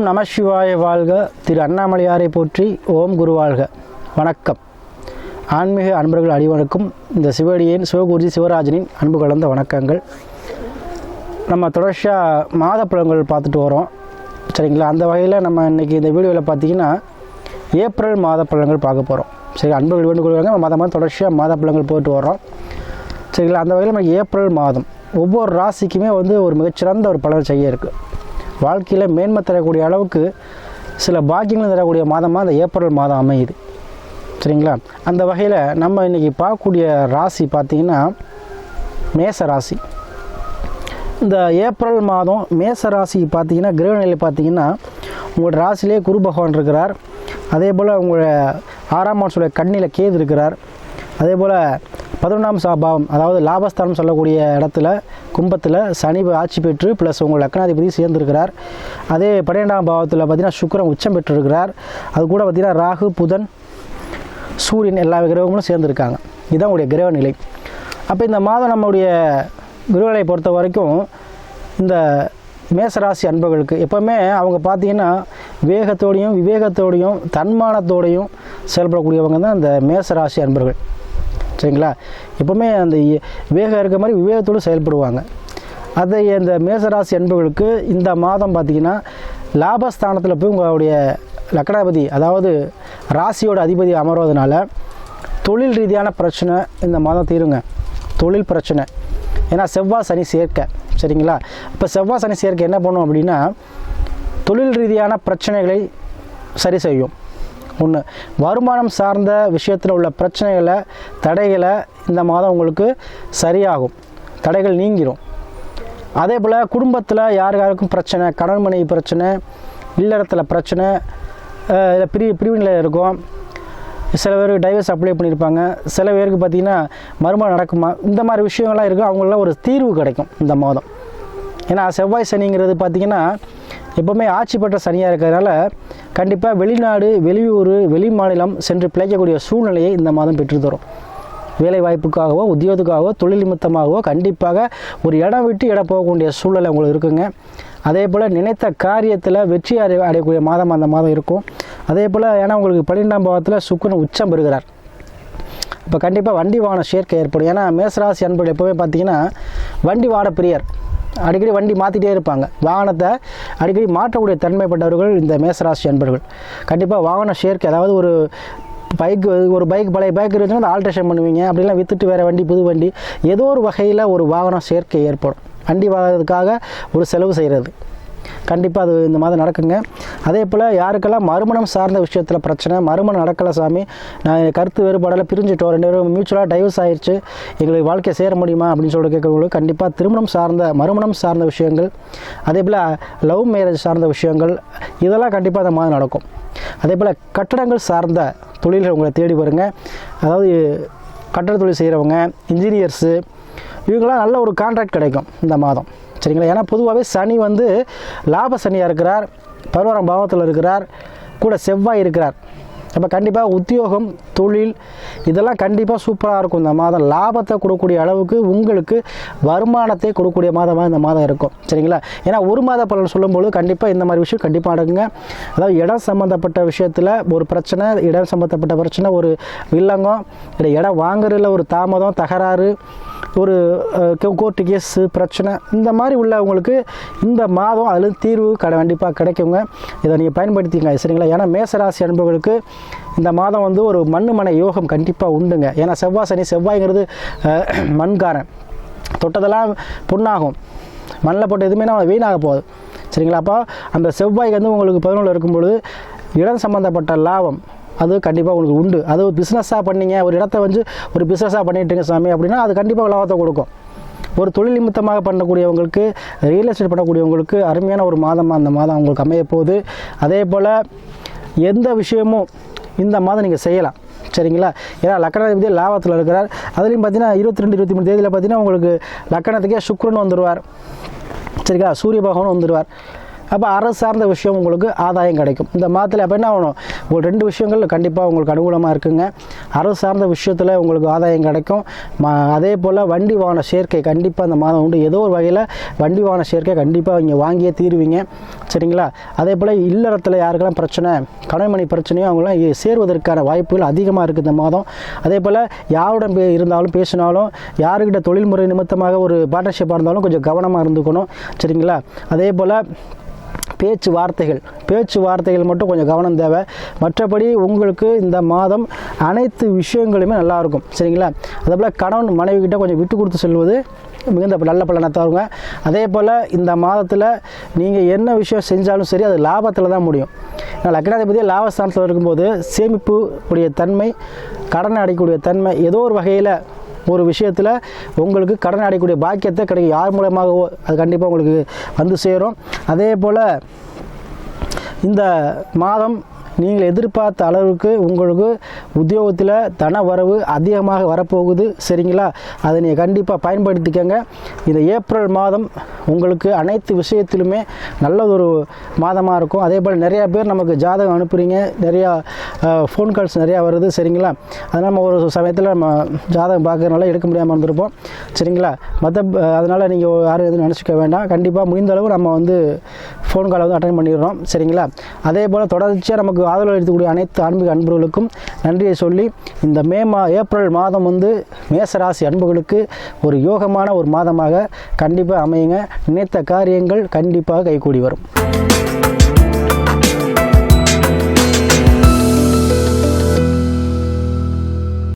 நம சிவாய வாழ்க. திரு அண்ணாமலையாரை போற்றி. ஓம் குரு வாழ்க. வணக்கம். ஆன்மீக அன்பர்கள் அனைவருக்கும் இந்த சிவடியின் சிவகுருஜி சிவராஜனின் அன்பு கலந்த வணக்கங்கள். நம்ம தொடர்ச்சியாக மாத பலன்கள் பார்த்துட்டு வரோம், சரிங்களா? அந்த வகையில் நம்ம இன்றைக்கி இந்த வீடியோவில் பார்த்திங்கன்னா ஏப்ரல் மாத பலன்கள் பார்க்க போகிறோம். சரி, அன்பர்கள் வேண்டுகொள்வாங்க. நம்ம தொடர்ச்சியாக மாத பலன்கள் போட்டு வரோம், சரிங்களா? அந்த வகையில் நம்ம ஏப்ரல் மாதம் ஒவ்வொரு ராசிக்குமே ஒரு மிகச்சிறந்த ஒரு பலன் செய்ய இருக்குது. வாழ்க்கையில் மேன்மை தரக்கூடிய அளவுக்கு சில பாக்கியங்கள் தரக்கூடிய மாதமாக அந்த ஏப்ரல் மாதம் அமையுது, சரிங்களா? அந்த வகையில் நம்ம இன்றைக்கி பார்க்கக்கூடிய ராசி பார்த்திங்கன்னா மேச ராசி. இந்த ஏப்ரல் மாதம் மேச ராசி பார்த்திங்கன்னா கிரகநிலை பார்த்திங்கன்னா உங்களோட ராசியிலே குரு பகவான் இருக்கிறார். அதே போல் உங்களோட 6ஆம் மாதத்துடைய கண்ணியில் கேது இருக்கிறார். அதே போல் 11ஆம் பாவம், அதாவது லாபஸ்தானம் சொல்லக்கூடிய இடத்துல கும்பத்தில் சனி ஆட்சி பெற்று ப்ளஸ் உங்கள் லக்னாதிபதி சேர்ந்துருக்கிறார். அதே 12ஆம் பாவத்தில் பார்த்திங்கன்னா சுக்கிரன் உச்சம் பெற்றிருக்கிறார். அது கூட பார்த்திங்கன்னா ராகு, புதன், சூரியன் எல்லா கிரகங்களும் சேர்ந்துருக்காங்க. இதுதான் உங்களுடைய கிரக நிலை. அப்போ இந்த மாதம் நம்முடைய கிரகநிலை பொறுத்த வரைக்கும் இந்த மேசராசி அன்பர்களுக்கு எப்போவுமே அவங்க பார்த்திங்கன்னா வேகத்தோடையும் விவேகத்தோடையும் தன்மானத்தோடையும் செயல்படக்கூடியவங்க தான் இந்த மேசராசி அன்பர்கள், சரிங்களா? எப்போவுமே அந்த வேகம் இருக்க மாதிரி விவேகத்தோடு செயல்படுவாங்க. அதை இந்த மேசராசி அன்பர்களுக்கு இந்த மாதம் பார்த்திங்கன்னா லாபஸ்தானத்தில் போய் உங்களுடைய லக்னாதிபதி, அதாவது ராசியோட அதிபதி அமர்வதனால தொழில் ரீதியான பிரச்சனை இந்த மாதம் தீருங்க. தொழில் பிரச்சனை, ஏன்னா செவ்வாய் சனி சேர்க்கை, சரிங்களா? இப்போ செவ்வாய் சனி சேர்க்கை என்ன பண்ணும் அப்படின்னா தொழில் ரீதியான பிரச்சனைகளை சரி செய்யும். ஒன்று, வருமானம் சார்ந்த விஷயத்தில் உள்ள பிரச்சனைகளை தடைகளை இந்த மாதம் உங்களுக்கு சரியாகும், தடைகள் நீங்கிரும். அதே போல் குடும்பத்தில் யாருக்கும் பிரச்சனை, கணவன் மனைவி பிரச்சனை, இல்லறத்தில் பிரச்சனை, இல்லை பிரிவினையில் இருக்கும். சில பேருக்கு டைவர்ஸ் அப்ளை பண்ணியிருப்பாங்க. சில பேருக்கு பார்த்திங்கன்னா மறுமணம் நடக்குமா, இந்த மாதிரி விஷயங்கள்லாம் இருக்குது. அவங்களாம் ஒரு தீர்வு கிடைக்கும் இந்த மாதம். ஏன்னா செவ்வாய் சனிங்கிறது பார்த்திங்கன்னா எப்போவுமே ஆட்சி பெற்ற சனியாக இருக்கிறதுனால கண்டிப்பாக வெளிநாடு, வெளியூர், வெளி மாநிலம் சென்று பிழைக்கக்கூடிய சூழ்நிலையை இந்த மாதம் பெற்றுத்தரும். வேலை வாய்ப்புக்காகவோ உத்தியோகத்துக்காகவோ தொழில் நிமித்தமாகவோ கண்டிப்பாக ஒரு இடம் விட்டு இடம் போகக்கூடிய சூழ்நிலை உங்களுக்கு இருக்குங்க. அதே போல் நினைத்த காரியத்தில் வெற்றி அடையக்கூடிய மாதம் அந்த மாதம் இருக்கும். அதே போல் ஏன்னா உங்களுக்கு 12ஆம் பாவத்தில் சுக்கிரன் உச்சம் பெறுகிறார். இப்போ கண்டிப்பாக வண்டி வாகன சேர்க்கை ஏற்படும். ஏன்னா மேசராசி அன்பர்கள் எப்போவுமே பார்த்திங்கன்னா வண்டி வாகன பிரியர், அடிக்கடி வண்டி மாற்றிட்டே இருப்பாங்க. வாகனத்தை அடிக்கடி மாற்றக்கூடிய தன்மைப்பட்டவர்கள் இந்த மேசராசி அன்பர்கள். கண்டிப்பாக வாகன சேர்க்கை, அதாவது ஒரு பைக் பழைய பைக் இருந்துச்சுன்னா அதை ஆல்ட்ரேஷன் பண்ணுவீங்க. அப்படிலாம் விற்றுட்டு வேறு வண்டி, புது வண்டி, ஏதோ ஒரு வகையில் ஒரு வாகன சேர்க்கை ஏற்படும். வண்டி வாங்குறதுக்காக ஒரு செலவு செய்கிறது கண்டிப்பாக அது இந்த மாதம் நடக்குங்க. அதே போல் யாருக்கெல்லாம் மறுமணம் சார்ந்த விஷயத்தில் பிரச்சனை, மறுமணம் நடக்கலை சாமி, நான் கருத்து வேறுபாடால் பிரிஞ்சுட்டோம், 2 பேரும் மியூச்சுவலாக டைவர்ஸ் ஆயிடுச்சு, எங்களுக்கு வாழ்க்கையை சேர முடியுமா அப்படின்னு சொல்லிட்டு கேட்கறவங்களுக்கு கண்டிப்பாக திருமணம் சார்ந்த, மறுமணம் சார்ந்த விஷயங்கள், அதே போல் லவ் மேரேஜ் சார்ந்த விஷயங்கள், இதெல்லாம் கண்டிப்பாக அந்த மாதம் நடக்கும். அதே போல் கட்டடங்கள் சார்ந்த தொழில்கள் உங்களை தேடி வருங்க. அதாவது கட்டட தொழில் செய்கிறவங்க, இன்ஜினியர்ஸு, இவங்களாம் நல்ல ஒரு கான்ட்ராக்ட் கிடைக்கும் இந்த மாதம், சரிங்களா? ஏன்னா பொதுவாகவே சனி லாப சனியாக இருக்கிறார், 11ஆம் பாவத்தில் இருக்கிறார், கூட செவ்வாய் இருக்கிறார். அப்போ கண்டிப்பாக உத்தியோகம், தொழில் இதெல்லாம் கண்டிப்பாக சூப்பராக இருக்கும் இந்த மாதம். லாபத்தை கொடுக்கக்கூடிய அளவுக்கு உங்களுக்கு வருமானத்தை கொடுக்கக்கூடிய மாதமாக இந்த மாதம் இருக்கும், சரிங்களா? ஏன்னா ஒரு மாத பலன் சொல்லும்போது கண்டிப்பாக இந்த மாதிரி விஷயம் கண்டிப்பாக நடக்குங்க. அதாவது இடம் சம்மந்தப்பட்ட விஷயத்தில் ஒரு பிரச்சனை, இடம் சம்மந்தப்பட்ட பிரச்சனை, ஒரு வில்லங்கம், இல்லை இடம் வாங்குறதுல ஒரு தாமதம், தகராறு, ஒரு கோர்ட்டு கேஸு பிரச்சனை, இந்த மாதிரி உள்ளவங்களுக்கு இந்த மாதம் அதில் தீர்வு கண்டிப்பாக கிடைக்குங்க. இதை நீங்கள் பயன்படுத்திங்க, சரிங்களா? ஏன்னா மேசராசி அன்பர்களுக்கு இந்த மாதம் ஒரு மண்ணு மனை யோகம் கண்டிப்பாக உண்டுங்க. ஏன்னா செவ்வாய் சனி, செவ்வாய்ங்கிறது மண்காரன், தொட்டதெல்லாம் பொண்ணாகும், மண்ணில் போட்ட எதுவுமே நம்ம வீணாக போகுது, சரிங்களா? அப்போ அந்த செவ்வாய் உங்களுக்கு 11 இருக்கும்பொழுது இடம் சம்மந்தப்பட்ட லாபம் அது கண்டிப்பாக உங்களுக்கு உண்டு. அது பிஸ்னஸாக பண்ணிங்க, ஒரு இடத்த ஒரு பிஸ்னஸாக பண்ணிட்டுங்க சாமி அப்படின்னா அது கண்டிப்பாக லாபத்தை கொடுக்கும். ஒரு தொழில் நிமித்தமாக பண்ணக்கூடியவங்களுக்கு, ரியல் எஸ்டேட் பண்ணக்கூடியவங்களுக்கு அருமையான ஒரு மாதமாக அந்த மாதம் அவங்களுக்கு அமைய போகுது. அதே போல் எந்த விஷயமும் இந்த மாதம் நீங்கள் செய்யலாம், சரிங்களா? ஏன்னா லக்கணாதிபதி லாபத்தில் இருக்கிறார். அதுலேயும் பார்த்தீங்கன்னா 22, 23 தேதியில் பார்த்தீங்கன்னா உங்களுக்கு லக்கணத்துக்கே சுக்கிரன் வந்துடுவார், சரிங்களா? சூரிய பகவான் வந்துடுவார். அப்போ அரசு சார்ந்த விஷயம் உங்களுக்கு ஆதாயம் கிடைக்கும். இந்த மாதத்தில் அப்போ என்ன ஆகணும், ஒரு 2 விஷயங்கள் கண்டிப்பாக உங்களுக்கு அனுகூலமாக இருக்குங்க. அரசு சார்ந்த விஷயத்தில் உங்களுக்கு ஆதாயம் கிடைக்கும். அதே போல் வண்டி வாகன சேர்க்கை கண்டிப்பாக இந்த மாதம் உண்டு. ஏதோ ஒரு வகையில் வண்டி வாகன சேர்க்கை கண்டிப்பாக இங்கே வாங்கியே தீருவீங்க. சரிங்களா? அதே போல் இல்லறத்தில் யாருக்கெல்லாம் பிரச்சனை, கணவன்மணி பிரச்சனையோ அவங்களாம் சேர்வதற்கான வாய்ப்புகள் அதிகமாக இருக்குது இந்த மாதம். அதே போல் யாருடன் இருந்தாலும் பேசினாலும், யாருக்கிட்ட தொழில்முறை நிமித்தமாக ஒரு பார்ட்னர்ஷிப்பாக இருந்தாலும் கொஞ்சம் கவனமாக இருந்துக்கணும். சரிங்களா? அதே போல் பேச்சுவார்த்தைகள் மட்டும் கொஞ்சம் கவனம் தேவை. மற்றபடி உங்களுக்கு இந்த மாதம் அனைத்து விஷயங்களுமே நல்லாயிருக்கும். சரிங்களா? அதே போல் கணவன் மனைவி கிட்ட கொஞ்சம் விட்டு கொடுத்து செல்வது மிகுந்த நல்ல பலனை தருங்க. அதே போல் இந்த மாதத்தில் நீங்கள் என்ன விஷயம் செஞ்சாலும் சரி அது லாபத்தில் தான் முடியும். லக்னாதிபதி லாபஸ்தானத்தில் இருக்கும்போது சேமிப்பு உடைய தன்மை, கடன் அடைக்கக்கூடிய தன்மை, ஏதோ ஒரு வகையில் ஒரு விஷயத்தில் உங்களுக்கு கடன் அடையக்கூடிய பாக்கியத்தை கிடைக்கும். யார் மூலமாகவோ அது கண்டிப்பாக உங்களுக்கு வந்து சேரும். அதே போல் இந்த மாதம் நீங்கள் எதிர்பார்த்த அளவுக்கு உங்களுக்கு உத்தியோகத்தில் தன வரவு அதிகமாக வரப்போகுது. சரிங்களா? அதை நீங்கள் கண்டிப்பாக பயன்படுத்திக்கங்க. இந்த ஏப்ரல் மாதம் உங்களுக்கு அனைத்து விஷயத்திலுமே நல்ல ஒரு மாதமாக இருக்கும். அதே போல் நிறையா பேர் நமக்கு ஜாதகம் அனுப்புகிறீங்க, நிறையா ஃபோன் கால்ஸ் நிறையா வருது. சரிங்களா? அதனால் நம்ம ஒரு சமயத்தில் நம்ம ஜாதகம் பார்க்கறதுனால எடுக்க முடியாமல் இருந்திருப்போம். சரிங்களா? அதனால் நீங்கள் யாரும் எதுவும் நினச்சிக்க வேண்டாம். கண்டிப்பாக முடிந்த அளவு நம்ம ஃபோன் காலை அட்டன் பண்ணிடுறோம். சரிங்களா? அதே போல் தொடர்ச்சியாக நமக்கு ஆதரவு அளிக்கக்கூடிய அனைத்து ஆன்மீக அன்பர்களுக்கும் நன்றியை சொல்லி, இந்த ஏப்ரல் மாதம் மேசராசி அன்புகளுக்கு ஒரு யோகமான ஒரு மாதமாக கண்டிப்பாக அமையுங்க. நினைத்த காரியங்கள் கண்டிப்பாக கைகூடி வரும்.